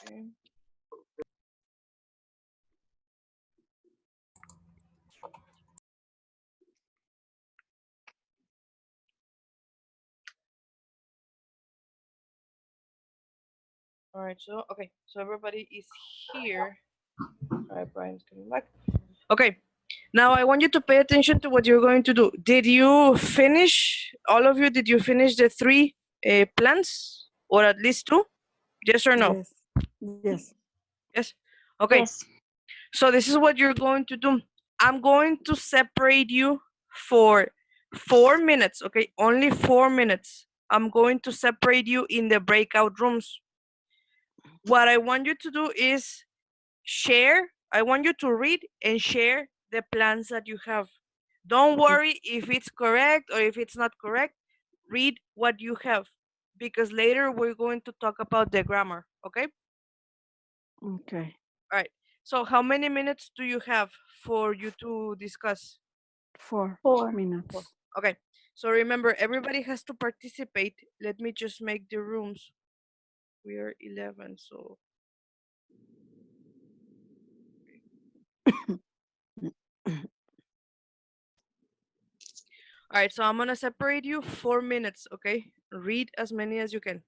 Okay. All right, so okay, so everybody is here. All right, Brian's coming back. Okay, now I want you to pay attention to what you're going to do. Did you finish, all of you, did you finish the 3 plans? Or at least 2? Yes or no? Yes. Yes. Yes? Okay, Yes. so this is what you're going to do. I'm going to separate you for 4 minutes, okay? Only 4 minutes. I'm going to separate you in the breakout rooms. What I want you to do is share. I want you to read and share the plans that you have. Don't worry if it's correct or if it's not correct. Read what you have because later we're going to talk about the grammar, okay? Okay. All right. So how many minutes do you have for you to discuss? 4 4. minutes. 4. Okay. So remember, everybody has to participate. Let me just make the rooms. We are 11, so. All right, so I'm gonna separate you 4 minutes, okay? Read as many as you can.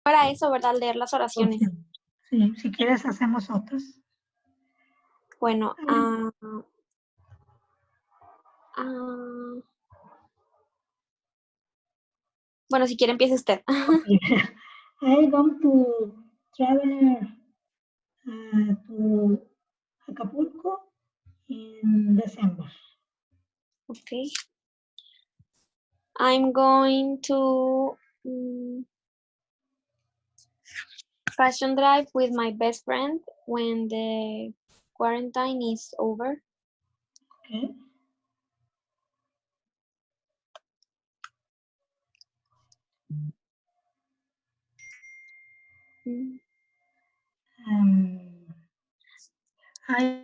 Para eso, ¿verdad? Leer las oraciones. Sí, si quieres hacemos otras. Bueno, bueno, si quiere empiece usted. I want to travel to Acapulco in December. Okay. I'm going to fashion drive with my best friend when the quarantine is over. Okay. I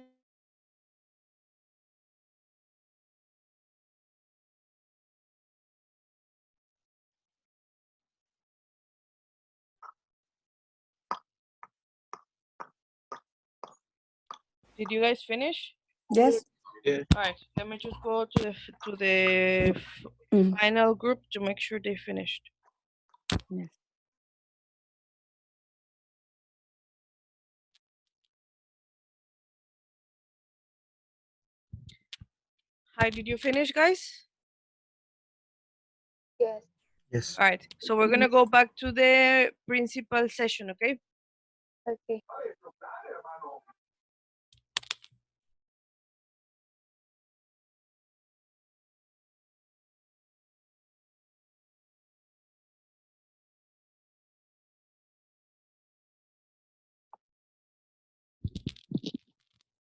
Did you guys finish? Yes. All right, let me just go to the final group to make sure they finished. Yes. Hi, did you finish, guys? Yes. Yes. All right, so we're gonna go back to the principal session, okay? Okay.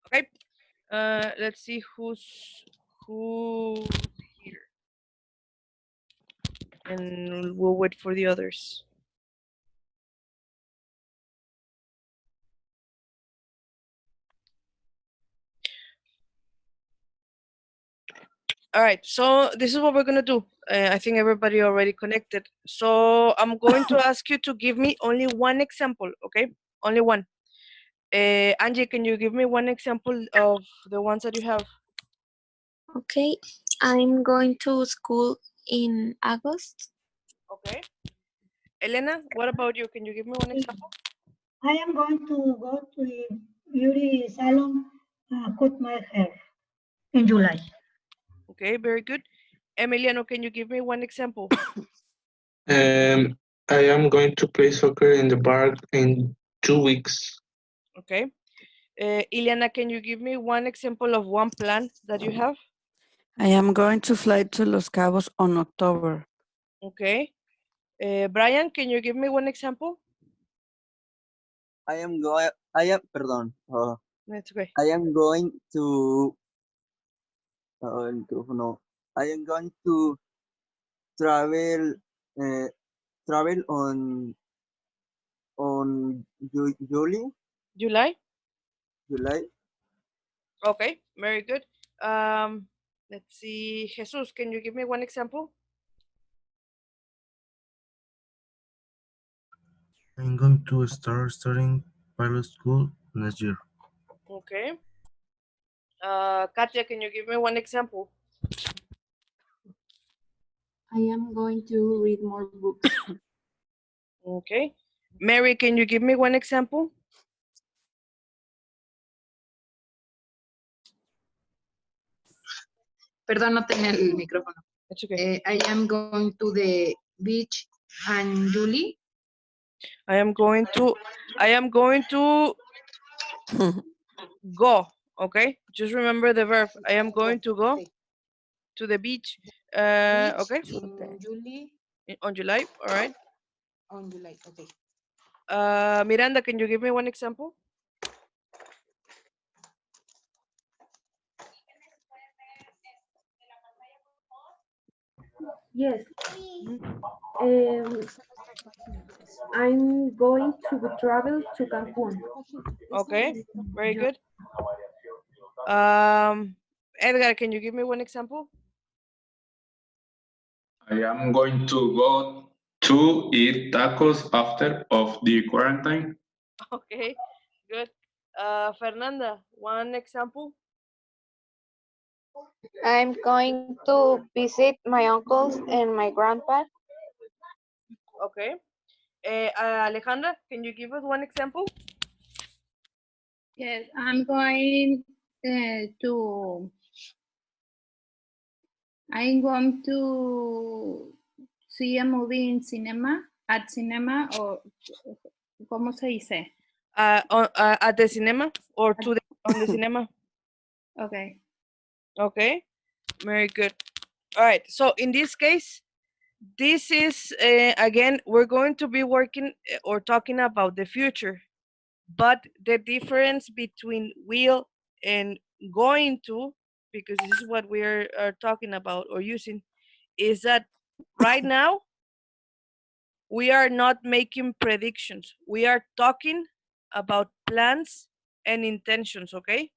Okay. Let's see who's here, and we'll wait for the others. All right, so this is what we're gonna do. I think everybody already connected. So I'm going to ask you to give me only one example, okay? Only one. Angie, can you give me one example of the ones that you have? Okay, I'm going to school in August. Okay. Elena, what about you? Can you give me one example? I am going to go to the beauty salon, cut my hair in July. Okay, very good. Emiliano, can you give me one example? I am going to play soccer in the park in 2 weeks. Okay. Ileana, can you give me one example of one plan that you have? I am going to fly to Los Cabos on October. Okay. Brian, can you give me one example? That's okay. I am going to, I am going to travel, travel on July? July. Okay, very good. Let's see. Jesus, can you give me one example? I'm going to start studying pilot school next year. Okay. Katia, can you give me one example? I am going to read more books. Okay. Mary, can you give me one example? Perdón, no tenía el micrófono. It's okay. I am going to the beach and Julie. I am going to go. Okay. Just remember the verb. I am going to go Okay. to the beach. Beach Okay. in July. On July. All right. On July. Okay. Miranda, can you give me one example? Yes. I'm going to travel to Cancun. Okay. Very good. Edgar, can you give me one example? I am going to go to eat tacos after of the quarantine. Okay. Good. Fernanda, one example? I'm going to visit my uncles and my grandpa. Okay. Alejandra, can you give us one example? Yes, I'm going to. I'm going to see a movie in cinema, at cinema, or ¿cómo se dice? At the cinema or on the cinema? Okay. Okay. Very good. All right. So in this case, this is again, we're going to be working or talking about the future, but the difference between will and going to, because this is what we are talking about or using, is that right now we are not making predictions. We are talking about plans and intentions, okay?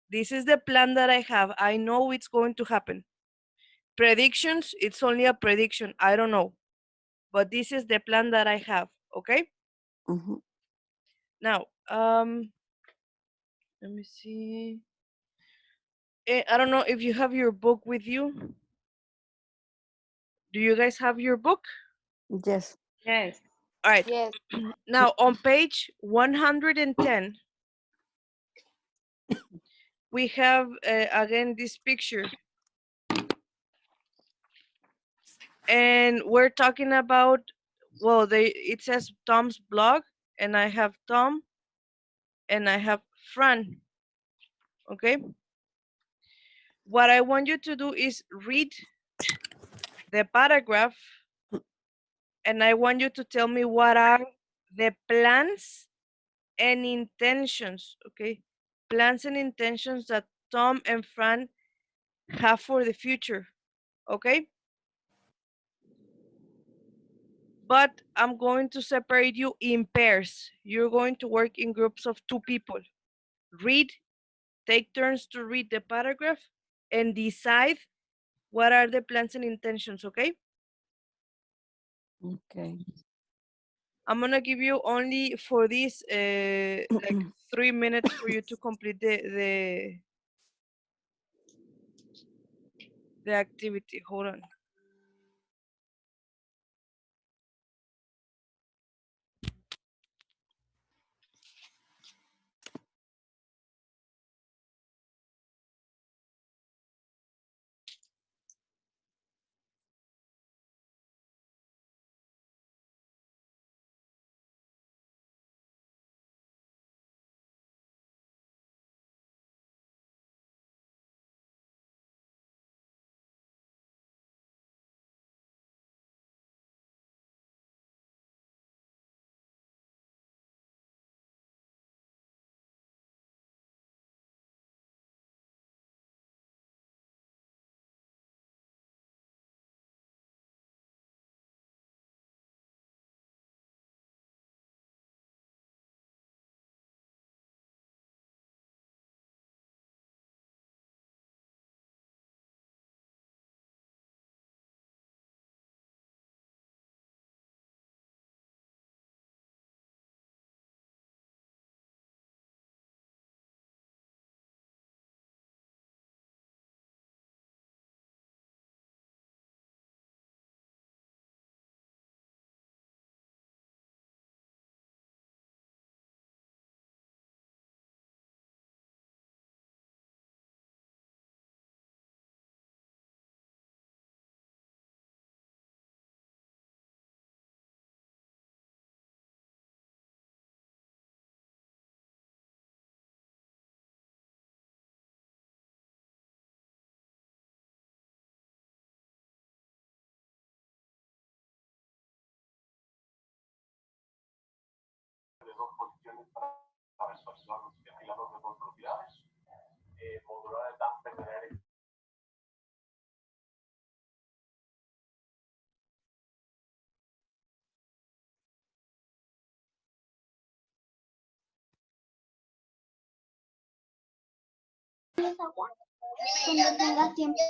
This is the plan that I have. I know it's going to happen. Predictions, it's only a prediction. I don't know. But this is the plan that I have, okay? Mhm. Now, let me see. I don't know if you have your book with you. Do you guys have your book? Yes. Yes. All right. Yes. Now, on page 110, we have, again, this picture. And we're talking about, well, it says Tom's blog, and I have Tom, and I have Fran, okay? What I want you to do is read the paragraph, and I want you to tell me what are the plans and intentions, okay? Plans and intentions that Tom and Fran have for the future, okay? But I'm going to separate you in pairs. You're going to work in groups of 2 people. Read, take turns to read the paragraph and decide what are the plans and intentions, okay? Okay. I'm gonna give you only for this like 3 minutes for you to complete the activity. Hold on. Cuando tengas tiempo.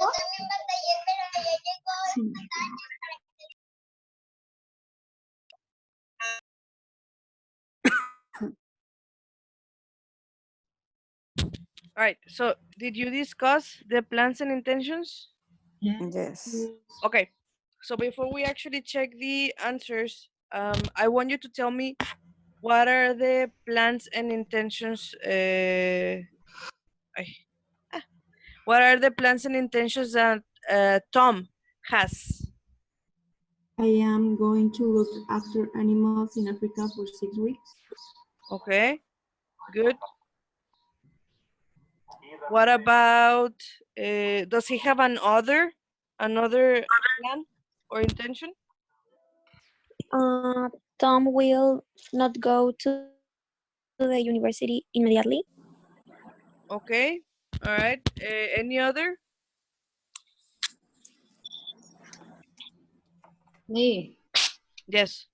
All right, so did you discuss the plans and intentions? Yes. Okay, so before we actually check the answers, I want you to tell me what are the plans and intentions. What are the plans and intentions that Tom has? I am going to look after animals in Africa for 6 weeks. Okay, good. What about, does he have another plan or intention? Tom will not go to the university immediately. Okay, all right. Any other? Me. Yes.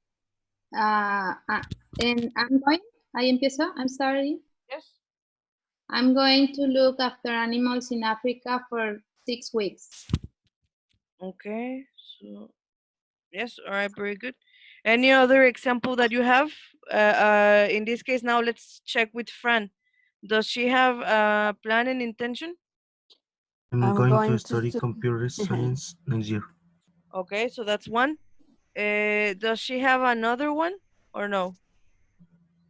And I empiezo, I'm sorry. Yes. I'm going to look after animals in Africa for 6 weeks. Okay, so yes, all right, very good. Any other example that you have? In this case, now let's check with Fran. Does she have a plan and intention? I'm I'm going going to to study stu- computer science next year. Okay, so that's one. Does she have another one or no?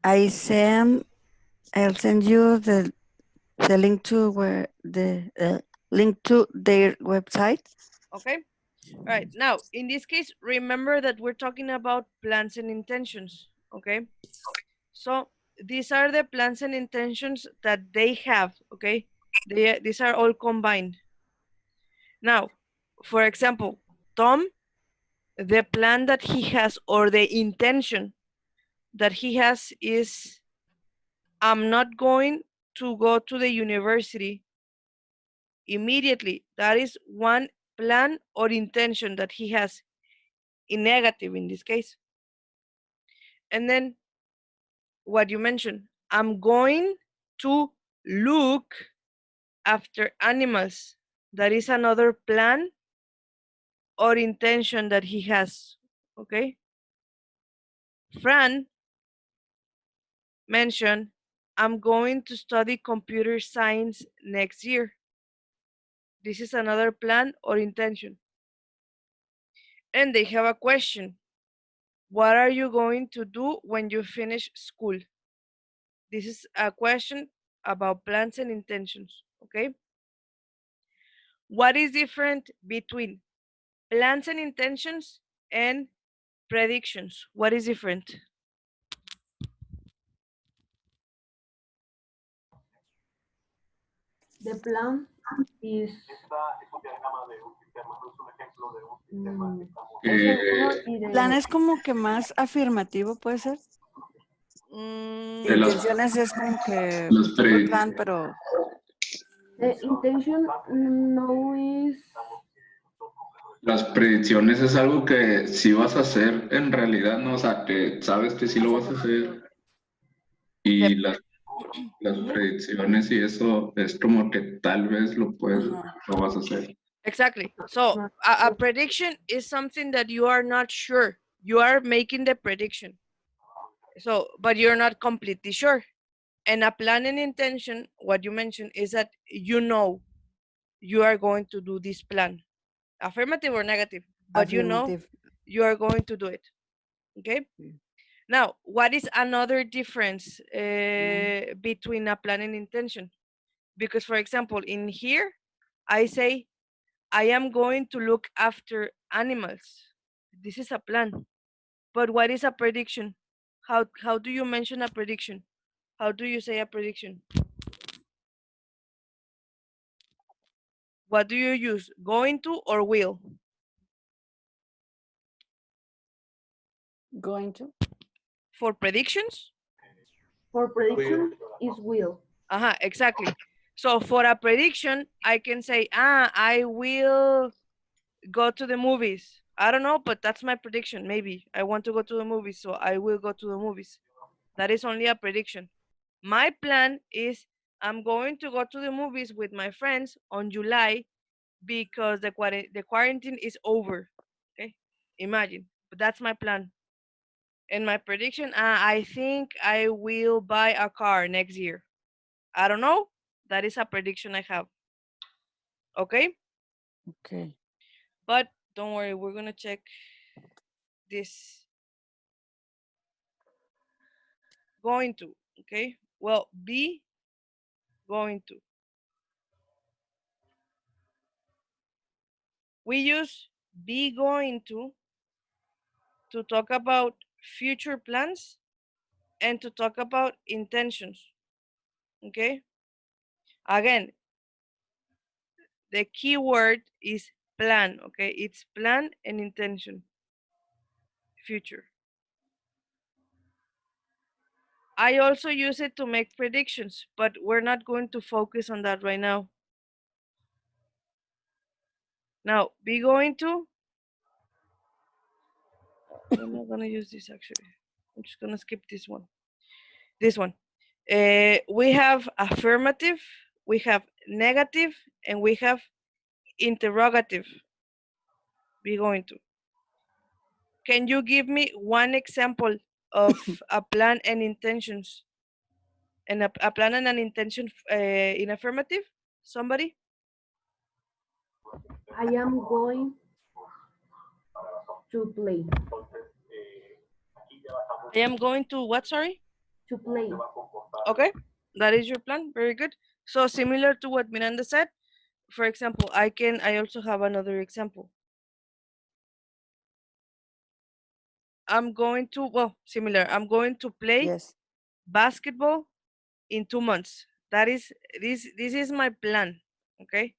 I'll send you the link to where the link to their website. Okay. All right. Now, in this case, remember that we're talking about plans and intentions. Okay. So these are the plans and intentions that they have. Okay. These are all combined. Now, for example, Tom, the plan that he has or the intention that he has is I'm not going to go to the university immediately. That is one plan or intention that he has in negative in this case. And then what you mentioned, I'm going to look after animals. That is another plan or intention that he has. Okay. Fran mentioned, I'm going to study computer science next year. This is another plan or intention. And they have a question. What are you going to do when you finish school? This is a question about plans and intentions, okay? What is different between plans and intentions and predictions? What is different? The plan is es seguro y de Plan es como que más afirmativo, ¿puede ser? Mm, De las- Intenciones es como que Las tengo el predi- plan, pero the intention no is Las predicciones es algo que sí vas a hacer en realidad, ¿no? O sea, que sabes que sí lo vas a hacer. Y las predicciones y eso es como que tal vez lo vas a hacer. exactly. So a prediction is something that you are not sure. You are making the prediction. So, but you're not completely sure. And a plan and intention, what you mentioned is that you know you are going to do this plan. Affirmative or negative, but you know afirmative. you are going to do it. Okay. Now, what is another difference between a plan and intention? Because, for example, in here, I say, I am going to look after animals. This is a plan. But what is a prediction? How do you mention a prediction? How do you say a prediction? What do you use? Going to or will? Going to. For predictions? for prediction is will. Exactly. So for a prediction, I can say, I will go to the movies. I don't know, but that's my prediction. Maybe I want to go to the movies, so I will go to the movies. That is only a prediction. My plan is I'm going to go to the movies with my friends on July because the quarantine is over. Okay, imagine. But that's my plan. And my prediction, I think I will buy a car next year. I don't know. That is a prediction I have. Okay? Okay. But don't worry, we're gonna check this. Going to, okay? Well, be going to. We use be going to talk about future plans and to talk about intentions. Okay? Again, the key word is plan, okay? It's plan and intention. Future. I also use it to make predictions, but we're not going to focus on that right now. Now, be going to. I'm not gonna use this actually. I'm just gonna skip this one. This one. We have affirmative, we have negative, and we have interrogative. Be going to. Can you give me one example of a plan and intentions? And a plan and an intention in affirmative? Somebody? I am going to play. I am going to what, sorry? To play. Okay, that is your plan. Very good. So similar to what Miranda said, for example, I also have another example. I'm going to, well, similar. I'm going to play Yes. basketball in 2 months. That is, this is my plan. Okay.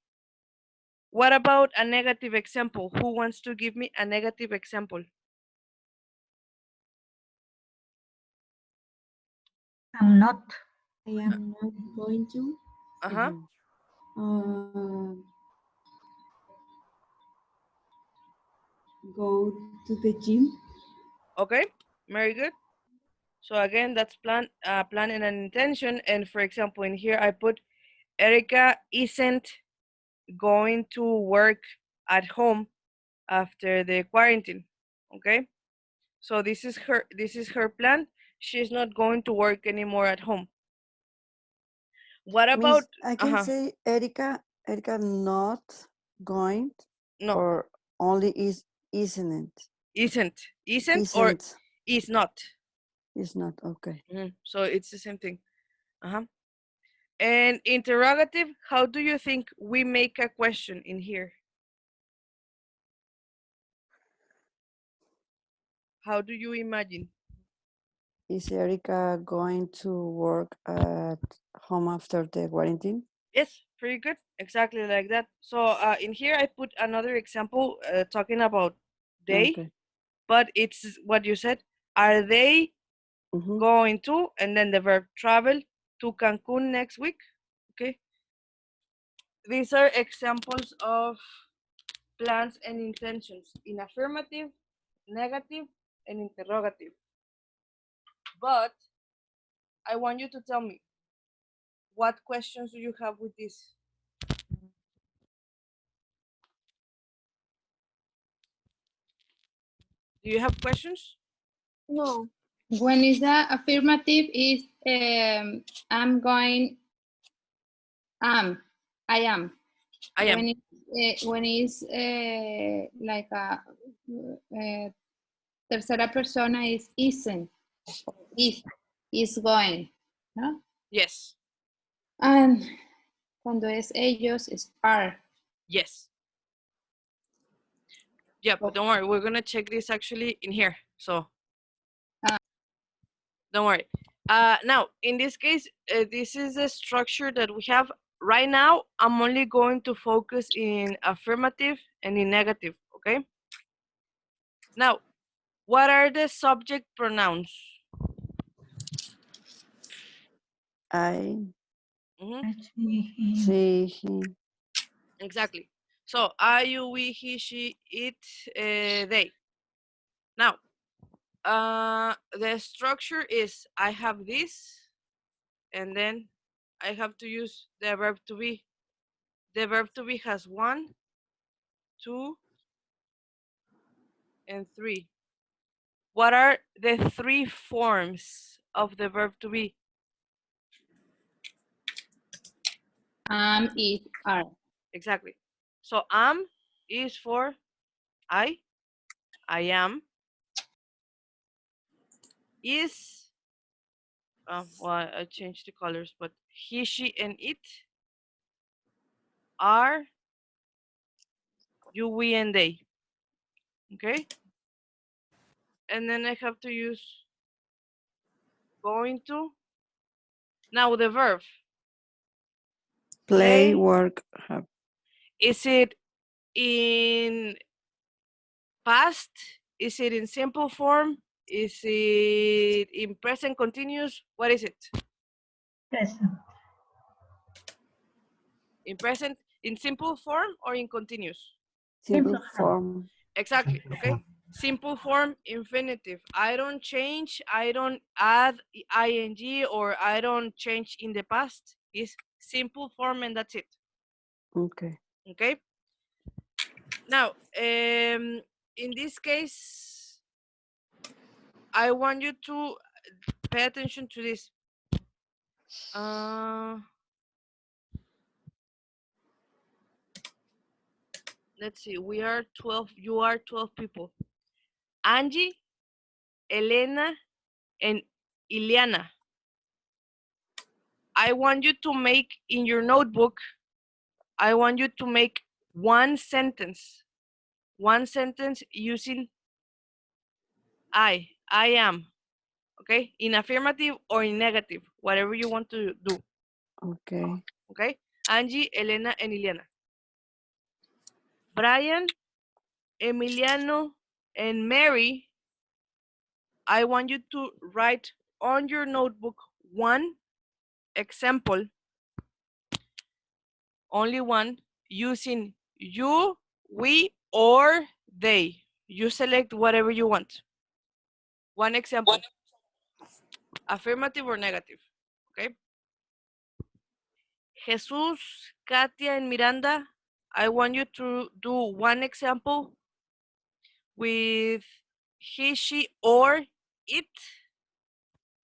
What about a negative example? Who wants to give me a negative example? I'm not. I am not going to Uh-huh. Go to the gym. Okay, very good. So again, that's plan and an intention. And for example, in here I put Erica isn't going to work at home after the quarantine. Okay, so this is her plan. She's not going to work anymore at home. What about Miss, I can uh-huh, say Erica not going no, or only isn't isn't or isn't is not. is not okay. So it's the same thing. Uh-huh. And interrogative, how do you think we make a question in here? How do you imagine? Is Erica going to work at home after the quarantine? Yes, pretty good. Exactly like that. So in here I put another example talking about they, Okay. but it's what you said. Are they Mhm. going to, and then the verb travel to Cancun next week? Okay. These are examples of plans and intentions in affirmative, negative, and interrogative. But I want you to tell me, what questions do you have with this? Do you have questions? No. When is the affirmative is I'm going, I am. I am. When is like a tercera persona is isn't, is going, ¿no? Yes. And cuando es ellos es are. Yes. Yeah, but don't worry, we're gonna check this actually in here. So don't worry. Now, in this case, this is a structure that we have right now. I'm only going to focus in affirmative and in negative, okay? Now, what are the subject pronouns? I, Mhm. she, he. Exactly. So I, you, we, he, she, it, they. Now, the structure is I have this, and then I have to use the verb to be. The verb to be has 1, 2, and 3. What are the 3 forms of the verb to be? Is, are. Exactly. So is for I am. Is, well, I changed the colors, but he, she, and it. Are you, we, and they. Okay? And then I have to use going to. Now the verb. Play, work, have. Is it in past? Is it in simple form? Is it in present continuous? What is it? Present. In present, in simple form or in continuous? Simple form. Exactly, okay? Simple form, infinitive. I don't change, I don't add ing, or I don't change in the past. It's simple form and that's it. Okay. Okay? Now, in this case, I want you to pay attention to this. Let's see, we are 12, you are 12 people. Angie, Elena, and Ileana. I want you to make in your notebook, I want you to make one sentence using I am, okay? In affirmative or in negative, whatever you want to do. Okay. Okay? Angie, Elena, and Ileana. Brian, Emiliano, and Mary, I want you to write on your notebook one example, only one, using you, we, or they. You select whatever you want. One example, affirmative or negative, okay? Jesus, Katia, and Miranda, I want you to do one example with he, she, or it,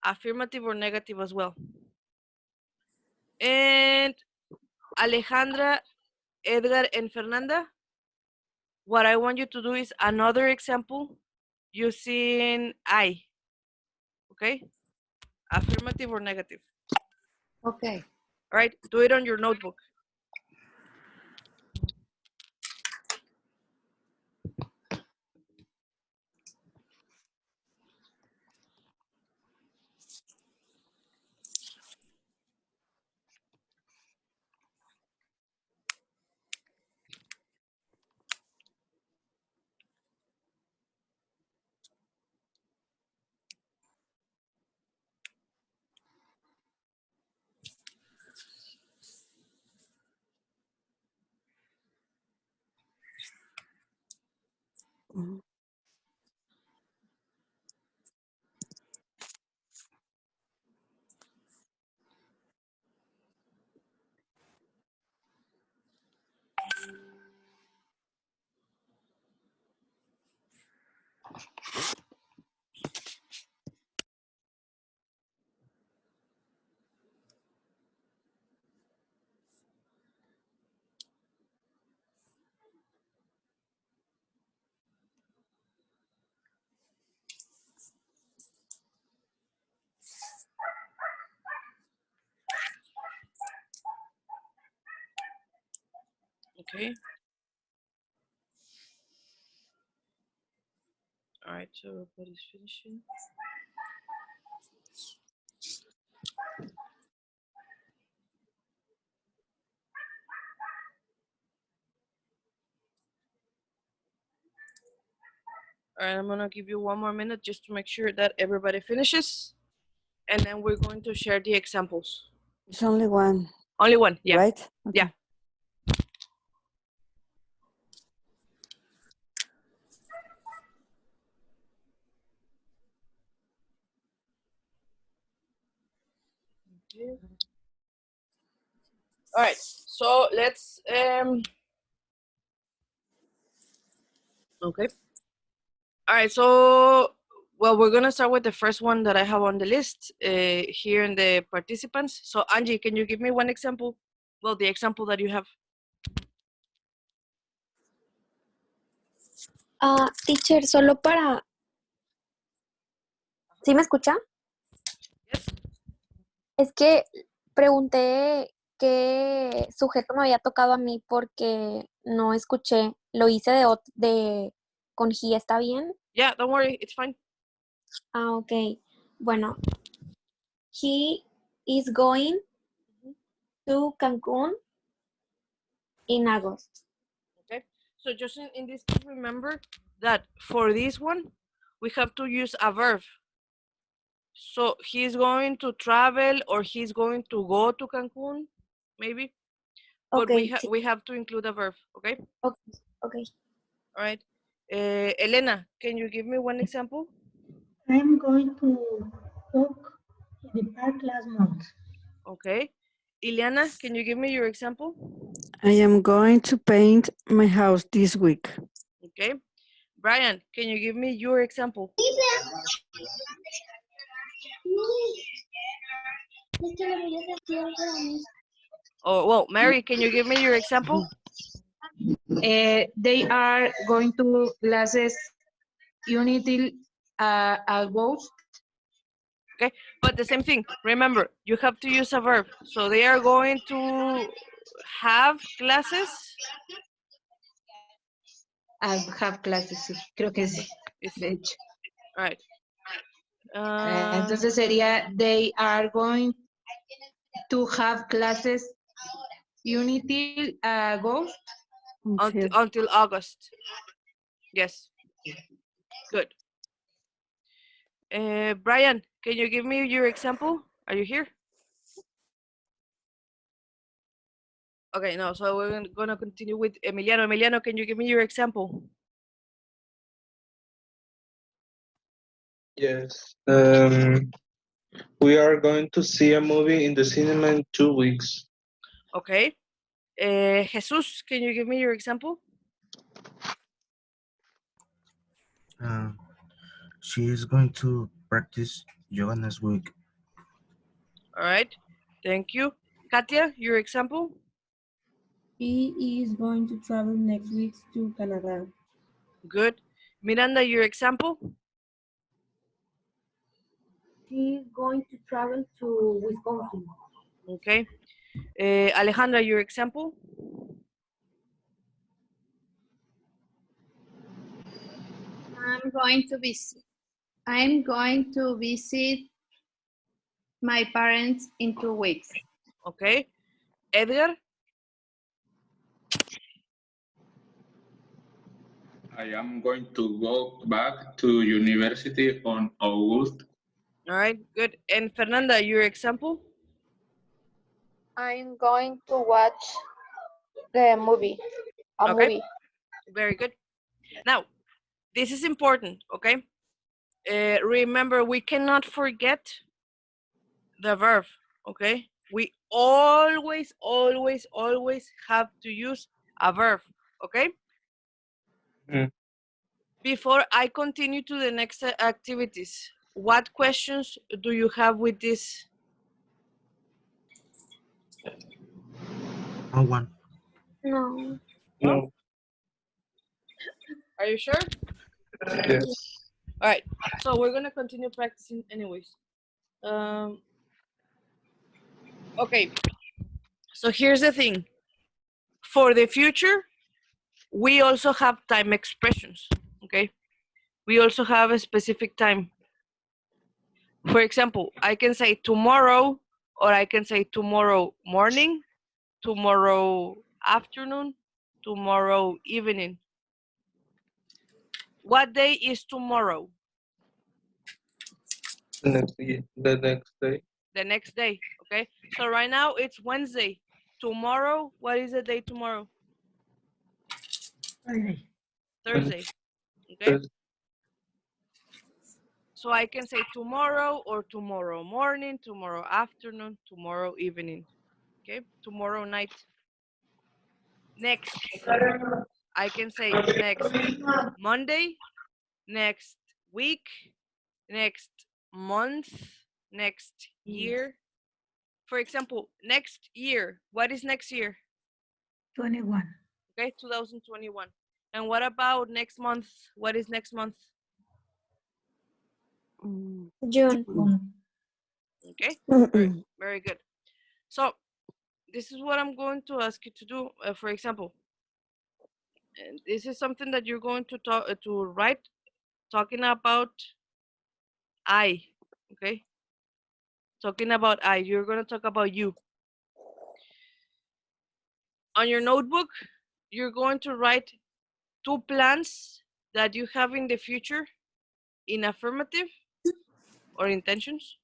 affirmative or negative as well. And Alejandra, Edgar, and Fernanda, what I want you to do is another example using I. Okay? Affirmative or negative. Okay. All right? Do it on your notebook. Mhm. Okay. All right, so everybody's finishing. All right, I'm gonna give you one more minute just to make sure that everybody finishes, and then we're going to share the examples. It's only one, Only one, yeah. right? Yeah. Okay. All right, so let's okay. All right, so well, we're gonna start with the first one that I have on the list here in the participants. So Angie, can you give me one example? Well, the example that you have. Teacher, solo para... ¿Sí me escucha? Yes. Es que pregunté qué sujeto me había tocado a mí porque no escuché. Lo hice con he, ¿está bien? Yeah, don't worry, it's fine. Ah, ok. Bueno, he is going to Cancun in August. Okay, so just in this case, remember that for this one, we have to use a verb. So he's going to travel or he's going to go to Cancun, maybe. But Okay, sí. we have to include a verb, okay? Okay. All right. Elena, can you give me one example? I'm going to walk in the park last month. Okay. Ileana, can you give me your example? I am going to paint my house this week. Okay. Brian, can you give me your example? Oh, well, Mary, can you give me your example? They are going to classes until August. Okay, but the same thing. Remember, you have to use a verb. So they are going to have classes. Have classes, sí, creo que sí. De hecho. All right. Entonces sería, they are going to have classes until August. Until August. Yes. Good. Brian, can you give me your example? Are you here? Okay, no, so we're gonna continue with Emiliano. Emiliano, can you give me your example? Yes. We are going to see a movie in the cinema in 2 weeks. Okay. Jesus, can you give me your example? She is going to practice yoga next week. All right. Thank you. Katia, your example? He is going to travel next week to Canada. Good. Miranda, your example? She's going to travel to Wisconsin. Okay. Alejandra, your example? I'm going to visit my parents in 2 weeks. Okay. Edgar? I am going to go back to university on August. All right, good. And Fernanda, your example? I'm going to watch the movie. Okay. Very good. Now, this is important, okay? Remember, we cannot forget the verb, okay? We always, always, always have to use a verb, okay? Before I continue to the next activities, what questions do you have with this? No one. No. No. Are you sure? Yes. All right, so we're gonna continue practicing anyways. Okay, so here's the thing. For the future, we also have time expressions, okay? We also have a specific time. For example, I can say tomorrow, or I can say tomorrow morning, tomorrow afternoon, tomorrow evening. What day is tomorrow? The next day. The next day, okay? So right now it's Wednesday. Tomorrow, what is the day tomorrow? Thursday, okay? So I can say tomorrow or tomorrow morning, tomorrow afternoon, tomorrow evening, okay? Tomorrow night. Next, I can say next Monday, next week, next month, next year. For example, next year, what is next year? 21. Okay, 2021. And what about next month? What is next month? June. Okay, very good. So this is what I'm going to ask you to do. For example, and this is something that you're going to talk to write, talking about I. Okay, talking about I. You're going to talk about you. On your notebook, you're going to write 2 plans that you have in the future in affirmative or intentions.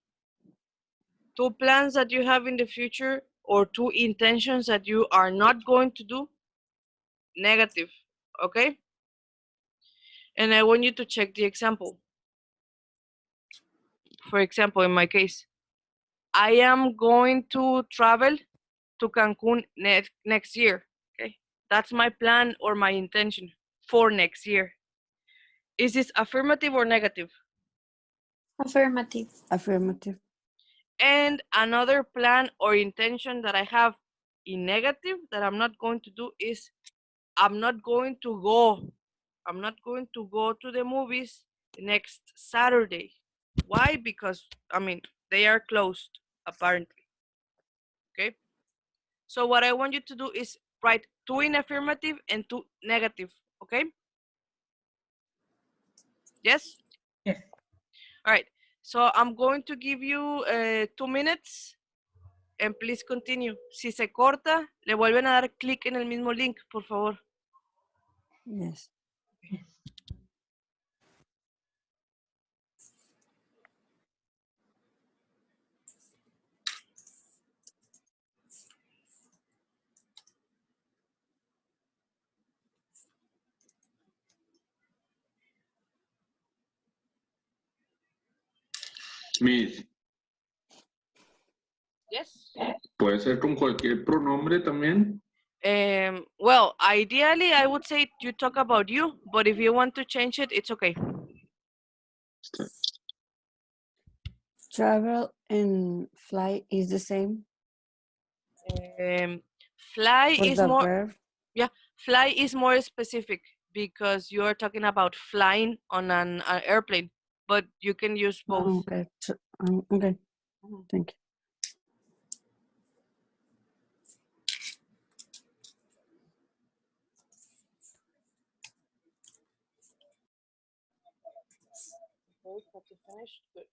2 plans that you have in the future or 2 intentions that you are not going to do, negative, okay? And I want you to check the example. For example, in my case, I am going to travel to Cancun next year, okay? That's my plan or my intention for next year. Is this affirmative or negative? Affirmative. Affirmative. And another plan or intention that I have in negative that I'm not going to do is I'm not going to go to the movies next Saturday. Why? Because, I mean, they are closed, apparently. Okay? So what I want you to do is write 2 in affirmative and 2 negative. Okay? Yes? Yes. All right. So I'm going to give you 2 minutes and please continue. Si se corta, le vuelven a dar clic en el mismo link, por favor. Yes. Miss, Yes. puede ser con cualquier pronombre también. Well, ideally, I would say you talk about you, but if you want to change it, it's okay. Travel and fly is the same Fly for is the more, verb. yeah, fly is more specific because you are talking about flying on an airplane, but you can use both. Oh, okay. Okay. Mhm. Thank you. Okay, so to finish, good.